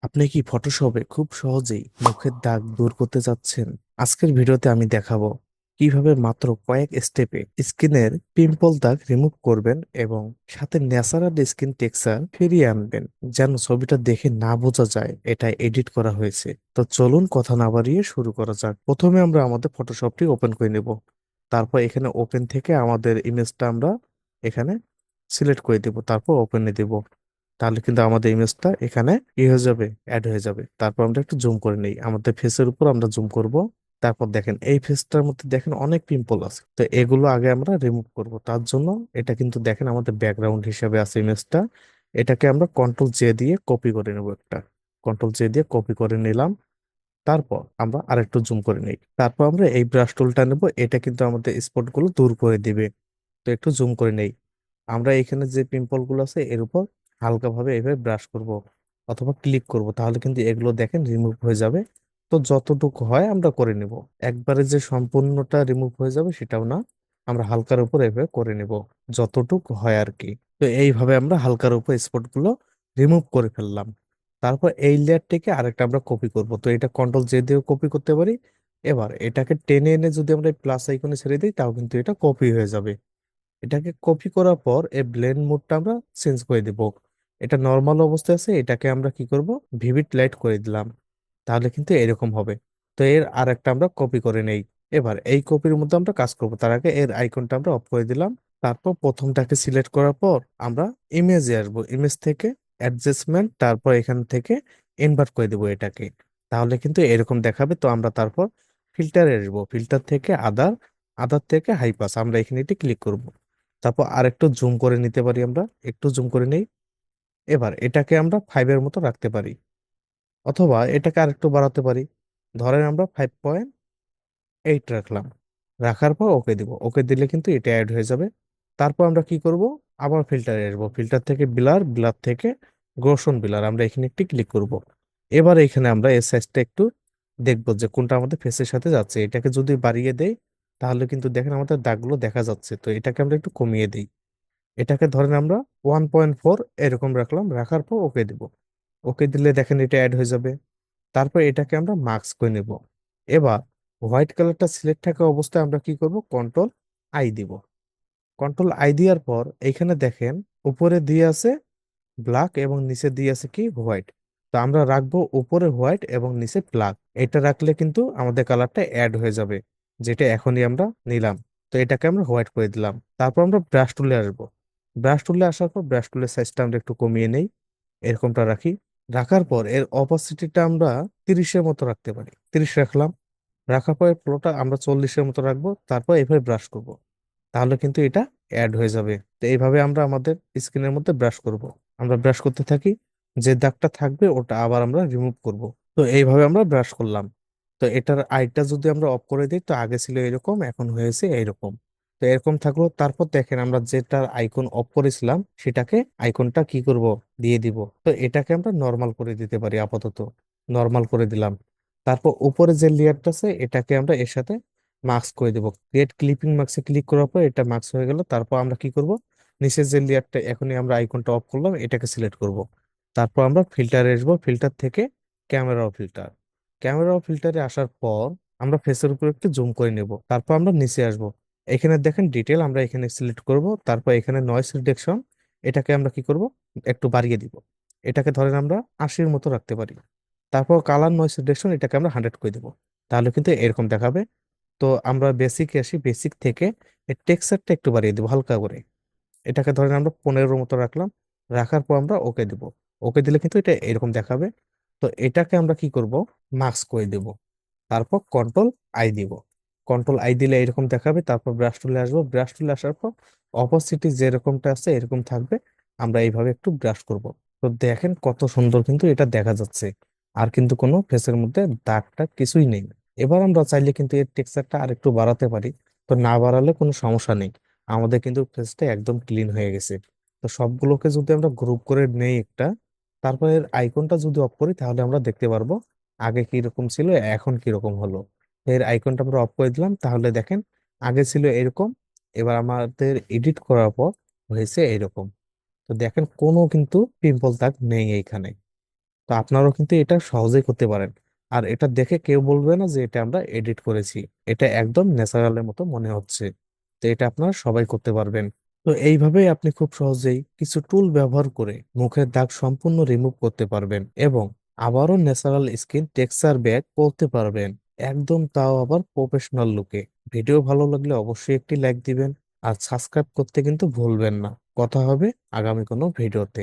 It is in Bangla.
আপনি কি ফটোশপে খুব সহজেই মুখের দাগ দূর করতে চাচ্ছেন? আজকের ভিডিওতে আমি দেখাবো কিভাবে মাত্র কয়েক স্টেপে স্কিনের পিম্পল দাগ রিমুভ করবেন এবং সাথে ন্যাচারাল স্কিন টেক্সচার ফিরিয়ে আনবেন, যেন ছবিটা দেখে না বোঝা যায় এটা এডিট করা হয়েছে। তো চলুন কথা না বাড়িয়ে শুরু করা যাক। প্রথমে আমরা আমাদের ফটোশপটি ওপেন করে নেব। তারপর এখানে ওপেন থেকে আমাদের ইমেজটা আমরা এখানে সিলেক্ট করে দেব, তারপর ওপেনে দেব। তাহলে কিন্তু আমাদের ইমেজটা এখানে হয়ে যাবে, অ্যাড হয়ে যাবে। তারপর আমরা একটু জুম করে নেই, আমাদের ফেসের উপর আমরা জুম করব। তারপর দেখেন এই ফেসটার মধ্যে দেখেন অনেক পিম্পল আছে, তো এগুলো আগে আমরা রিমুভ করব। তার জন্য এটা কিন্তু দেখেন আমাদের ব্যাকগ্রাউন্ড হিসেবে আছে ইমেজটা। এটাকে আমরা কন্ট্রোল জে দিয়ে কপি করে নেব, একটা কন্ট্রোল জে দিয়ে কপি করে নিলাম। তারপর আমরা আরেকটু জুম করে নেই, তারপর আমরা এই ব্রাশ টুলটা নেব, এটা কিন্তু আমাদের স্পট গুলো দূর করে দিবে। তো একটু জুম করে নেই। আমরা এখানে যে পিম্পল গুলো আছে এর উপর হালকাভাবে এভাবে ব্রাশ করব অথবা ক্লিক করব, তাহলে কিন্তু এগুলো দেখেন রিমুভ হয়ে যাবে। তো যতটুকু হয় আমরা করে নেব, একবারে যে সম্পূর্ণটা রিমুভ হয়ে যাবে সেটাও না, আমরা হালকার উপর এভাবে করে নেব যতটুকু হয় আর কি। তো এইভাবে আমরা হালকার উপর স্পট গুলো রিমুভ করে ফেললাম। তারপর এই লেয়ারটিকে আরেকটা আমরা কপি করব, তো এটা কন্ট্রোল জে দিয়েও কপি করতে পারি। এবার এটাকে টেনে এনে যদি আমরা প্লাস আইকনে ছেড়ে দিই তাও কিন্তু এটা কপি হয়ে যাবে। এটাকে কপি করার পর এই ব্লেন্ড মোডটা আমরা চেঞ্জ করে দিব। এটা নর্মাল অবস্থায় আছে, এটাকে আমরা কি করব, ভিভিড লাইট করে দিলাম। তাহলে কিন্তু এরকম হবে। তো এর আর একটা আমরা কপি করে নেই। এবার এই কপির মধ্যে আমরা কাজ করব, তার আগে এর আইকনটা আমরা অফ করে দিলাম। তারপর প্রথমটাকে সিলেক্ট করার পর আমরা ইমেজে আসবো, ইমেজ থেকে অ্যাডজাস্টমেন্ট, তারপর এখান থেকে ইনভার্ট করে দেবো এটাকে। তাহলে কিন্তু এরকম দেখাবে। তো আমরা তারপর ফিল্টারে আসবো, ফিল্টার থেকে আদার, আদার থেকে হাই পাস, আমরা এখানে এটি ক্লিক করব। তারপর আরেকটু জুম করে নিতে পারি, আমরা একটু জুম করে নেই। এবার এটাকে আমরা 5-এর মতো রাখতে পারি, অথবা এটাকে আরেকটু বাড়াতে পারি। ধরেন আমরা 5.8 রাখলাম। রাখার পর ওকে দিব, ওকে দিলে কিন্তু এটা অ্যাড হয়ে যাবে। তারপর আমরা কি করব, আবার ফিল্টারে আসবো, ফিল্টার থেকে ব্লার, ব্লার থেকে গ্রোশন ব্লার, আমরা এখানে একটি ক্লিক করব। এবার এখানে আমরা এর সাইজটা একটু দেখবো যে কোনটা আমাদের ফেসের সাথে যাচ্ছে। এটাকে যদি বাড়িয়ে দেই তাহলে কিন্তু দেখেন আমাদের দাগগুলো দেখা যাচ্ছে, তো এটাকে আমরা একটু কমিয়ে দিই। এটাকে ধরেন আমরা 1.4 এরকম রাখলাম, রাখার পর ওকে দিব। ওকে দিলে দেখেন এটা অ্যাড হয়ে যাবে। তারপর এটাকে আমরা মার্কস করে নেব। এবার হোয়াইট কালারটা সিলেক্ট থাকা অবস্থায় আমরা কি করব, কন্ট্রোল আই দিব। কন্ট্রোল আই দেওয়ার পর এইখানে দেখেন উপরে দিয়ে আছে ব্ল্যাক এবং নিচে দিয়ে আছে কি হোয়াইট। তো আমরা রাখবো উপরে হোয়াইট এবং নিচে ব্ল্যাক। এটা রাখলে কিন্তু আমাদের কালারটা অ্যাড হয়ে যাবে, যেটা এখনই আমরা নিলাম। তো এটাকে আমরা হোয়াইট করে দিলাম। তারপর আমরা ব্রাশ টুলে আসবো। ব্রাশ টুলে আসার পর ব্রাশ টুলের সাইজটা আমরা একটু কমিয়ে নেই, এরকমটা রাখি। রাখার পর এর অপাসিটিটা আমরা 30-এর মতো রাখতে পারি, 30 রাখলাম। রাখার পর পুরোটা আমরা 40-এর মতো রাখবো, তারপর এভাবে ব্রাশ করব। তাহলে কিন্তু এটা অ্যাড হয়ে যাবে। তো এইভাবে আমরা আমাদের স্কিনের মধ্যে ব্রাশ করব। আমরা ব্রাশ করতে থাকি, যে দাগটা থাকবে ওটা আবার আমরা রিমুভ করব। তো এইভাবে আমরা ব্রাশ করলাম। তো এটার আইটা যদি আমরা অফ করে দিই, তো আগে ছিল এরকম, এখন হয়েছে এইরকম। তো এরকম থাকলো। তারপর দেখেন আমরা যেটার আইকন অফ করেছিলাম সেটাকে আইকনটা কি করব, দিয়ে দিব। তো এটাকে আমরা নর্মাল করে দিতে পারি, আপাতত নর্মাল করে দিলাম। তারপর উপরে যে লেয়ারটা আছে এটাকে আমরা এর সাথে মার্কস করে দেবো। ক্রিয়েট ক্লিপিং মার্কসে ক্লিক করার পর এটা মার্কস হয়ে গেল। তারপর আমরা কি করব, নিচের যে লেয়ারটা এখনই আমরা আইকনটা অফ করলাম এটাকে সিলেক্ট করব। তারপর আমরা ফিল্টারে আসবো, ফিল্টার থেকে ক্যামেরা ফিল্টার। ক্যামেরা ফিল্টারে আসার পর আমরা ফেসের উপর একটু জুম করে নেব। তারপর আমরা নিচে আসব, এখানে দেখেন ডিটেল, আমরা এখানে সিলেক্ট করব। তারপর এখানে নয়েস রিডাকশন, এটাকে আমরা কি করব, একটু বাড়িয়ে দিব। এটাকে ধরেন আমরা 80-এর মতো রাখতে পারি। তারপর কালার নয়েস রিডাকশন, এটাকে আমরা 100 করে দেবো। তাহলে কিন্তু এরকম দেখাবে। তো আমরা বেসিকে আসি, বেসিক থেকে এর টেক্সচারটা একটু বাড়িয়ে দেবো হালকা করে। এটাকে ধরেন আমরা 15-এর মতো রাখলাম। রাখার পর আমরা ওকে দিব। ওকে দিলে কিন্তু এটা এরকম দেখাবে। তো এটাকে আমরা কি করব, মাস্ক করে দেব। তারপর কন্ট্রোল আই দিব। কন্ট্রোল আই দিলে এরকম দেখাবে। তারপর ব্রাশ টুলে আসবো, ব্রাশ টুলে আসার পর অপোসিটি যেরকমটা আছে এরকম থাকবে। আমরা এইভাবে একটু ব্রাশ করব। তো দেখেন কত সুন্দর কিন্তু এটা দেখা যাচ্ছে। আর কিন্তু কোনো ফেসের মধ্যে দাগটা কিছুই নেই। এবার আমরা চাইলে কিন্তু এর টেক্সচারটা আর একটু বাড়াতে পারি। তো না বাড়ালে কোনো সমস্যা নেই, আমাদের কিন্তু ফেসটা একদম ক্লিন হয়ে গেছে। তো সবগুলোকে যদি আমরা গ্রুপ করে নেই একটা, তারপর এর আইকনটা যদি অফ করি তাহলে আমরা দেখতে পারবো আগে কি রকম ছিল এখন কি রকম হলো। এর আইকনটা আমরা অফ করে দিলাম, তাহলে দেখেন আগে ছিল এরকম, এবার আমাদের এডিট করার পর হয়েছে এরকম। তো দেখেন কোনো কিন্তু পিম্পল দাগ নেই এইখানে। তো আপনারাও কিন্তু এটা সহজেই করতে পারেন। আর এটা দেখে কেউ বলবে না যে এটা আমরা এডিট করেছি, এটা একদম ন্যাচারালের মতো মনে হচ্ছে। তো এটা আপনারা সবাই করতে পারবেন। তো এইভাবেই আপনি খুব সহজেই কিছু টুল ব্যবহার করে মুখের দাগ সম্পূর্ণ রিমুভ করতে পারবেন এবং আবারও ন্যাচারাল স্কিন টেক্সচার ব্যাক করতে পারবেন, একদম তাও আবার প্রফেশনাল লুকে। ভিডিও ভালো লাগলে অবশ্যই একটি লাইক দিবেন আর সাবস্ক্রাইব করতে কিন্তু ভুলবেন না। কথা হবে আগামী কোনো ভিডিওতে।